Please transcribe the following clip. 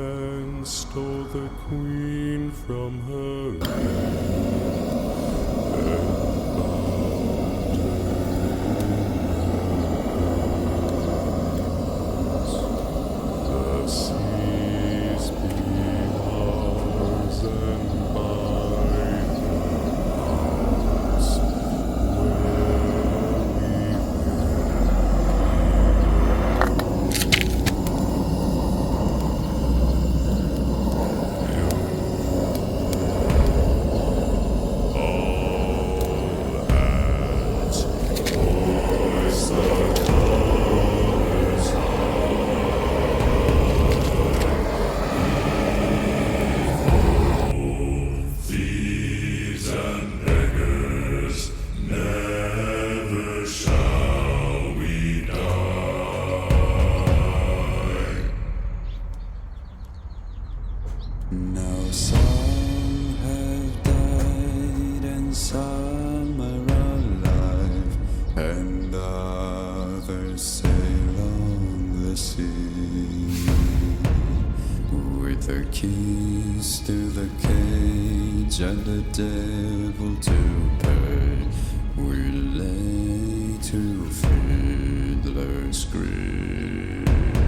and stole the queen from her hand. The seas be ours and by her house where thieves and beggars, never shall we die. Now some have died and some are alive, and others sail on the sea with the keys to the cage and the devil to pay. We lay to fiddler's grave.